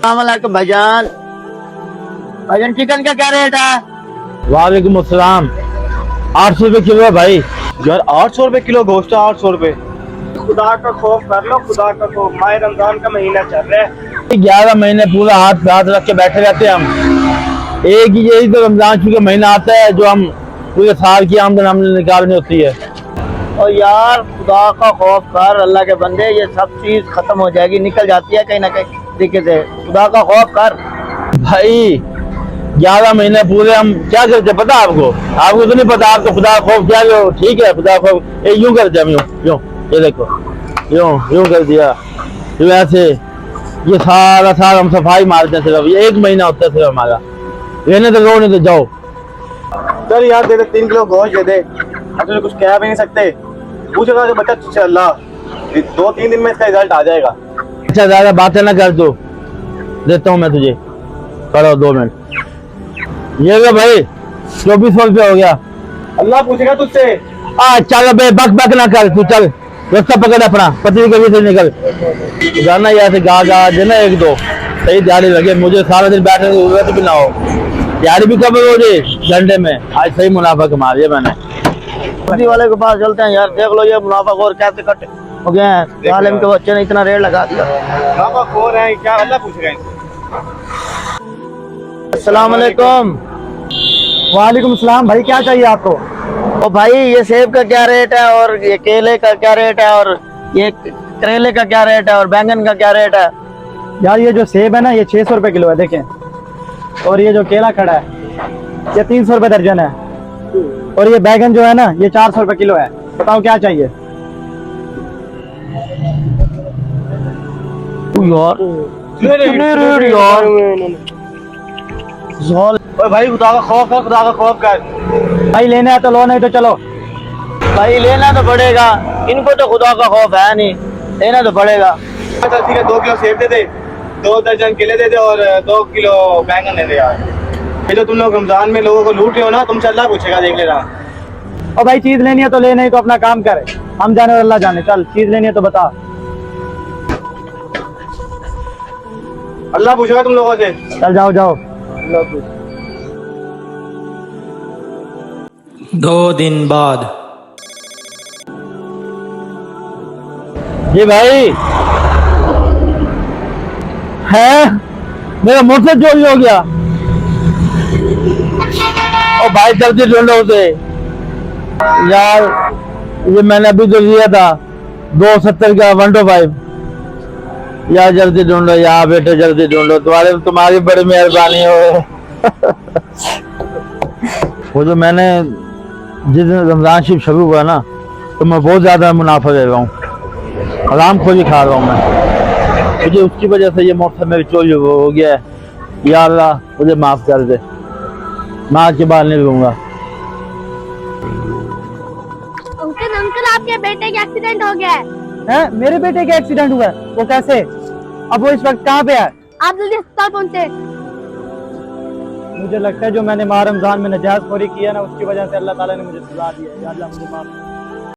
अस्सलामुअलैकुम भाईजान। भाईजान चिकन का क्या रेट है? वालेकुम अस्सलाम। 800 रुपए किलो है भाई। यार 800 रुपए किलो गोश्त है, 800 रुपए। खुदा का खौफ कर लो, खुदा का खौफ। माह रमजान का महीना चल रहा है। 11 महीने पूरा हाथ पे हाथ रख के बैठे रहते हैं हम। एक ही यही तो रमजान का महीना आता है जो हम पूरे साल की आमदन हमने निकालनी होती है। और यार खुदा का खौफ कर, अल्लाह के बंदे, ये सब चीज खत्म हो जाएगी, निकल जाती है कहीं ना कहीं तरीके से। खुदा का खौफ कर भाई 11 महीने पूरे हम क्या करते पता आपको? आपको तो नहीं पता। आपको खुदा का खौफ क्या जो ठीक है, खुदा का खौफ ये यूं करते हम, यूं ये देखो, यूं कर दिया, यूं ऐसे। ये सारा साल हम सफाई मारते हैं, सिर्फ ये 1 महीना होता है सिर्फ हमारा। रहने तो रो, नहीं तो जाओ। चल यार दे दे, 3 किलो गोश्त दे दे। अब तुझे कुछ कह भी नहीं सकते। पूछेगा तो बच्चा इंशाल्लाह 2-3 दिन में इसका रिजल्ट आ जाएगा। अच्छा ज्यादा बातें ना कर, तू देता हूँ मैं तुझे। करो 2 मिनट। ये लो भाई 2400 रुपये हो गया। अल्लाह पूछेगा तुझसे। चल बे, बक बक ना कर, तू चल रास्ता पकड़ अपना, पति कभी से निकल जाना। यहाँ से गा देना 1-2 सही दिहाड़ी लगे। मुझे सारा दिन बैठने की जरूरत भी ना हो, दिहाड़ी भी कब हो रही घंटे में। आज सही मुनाफा कमा लिया मैंने। सब्जी वाले के पास चलते हैं यार, देख लो ये मुनाफा और कैसे कट हो गए हैं। आलिम के बच्चे ने इतना रेट लगा दिया। मुनाफा खो रहे हैं क्या? अल्लाह पूछेगा इनसे। अस्सलाम वालेकुम। वालेकुम सलाम। भाई क्या चाहिए आपको? ओ भाई ये सेब का क्या रेट है, और ये केले का क्या रेट है, और ये करेले का क्या रेट है, और बैंगन का क्या रेट है? यार ये जो सेब है ना, ये 600 रुपए किलो है, देखें। और ये जो केला खड़ा है ये 300 रुपए दर्जन है। और ये बैगन जो है ना, ये 400 रुपए किलो है। बताओ क्या चाहिए? यार ओए भाई खुदा का खौफ कर, खुदा का खौफ कर। भाई लेना है तो लो, नहीं तो चलो। भाई लेना तो पड़ेगा, इनको तो खुदा का खौफ है नहीं, लेना तो पड़ेगा। चल ठीक है, 2 किलो सेब दे दे, 2 दर्जन केले दे दे, और 2 किलो बैंगन दे दे यार। ये जो तुम लोग रमजान में लोगों को लूट रहे हो ना, तुमसे अल्लाह पूछेगा, देख लेना। और भाई चीज लेनी है तो ले, नहीं तो अपना काम करे। हम जाने और अल्लाह जाने। चल चीज लेनी है तो बता। अल्लाह पूछेगा तुम लोगों से। चल जाओ जाओ। 2 दिन बाद। जी भाई है, मेरा मोटर चोरी हो गया। और भाई जल्दी ढूंढो उसे यार। ये मैंने अभी तो लिया था 270 का 125। यार जल्दी ढूंढो यार बेटे, जल्दी ढूंढो। तुम्हारी बड़ी मेहरबानी हो। वो जो मैंने जिस दिन रमजान शरीफ शुरू हुआ ना, तो मैं बहुत ज्यादा मुनाफा ले रहा हूँ, हराम खोरी खा रहा हूँ मैं। मुझे उसकी वजह से ये मोटर मेरी चोरी हो गया है। या अल्लाह मुझे माफ कर दे, मैं आज के बाद नहीं लूंगा। अंकल अंकल आपके बेटे का एक्सीडेंट हो गया है। मेरे बेटे का एक्सीडेंट हुआ है? वो कैसे? अब वो इस वक्त कहाँ पे है? आप जल्दी अस्पताल पहुंचे। मुझे लगता है जो मैंने माह रमजान में नजायज खोरी किया ना, उसकी वजह से अल्लाह ताला ने मुझे सजा दी है। या अल्लाह मुझे माफ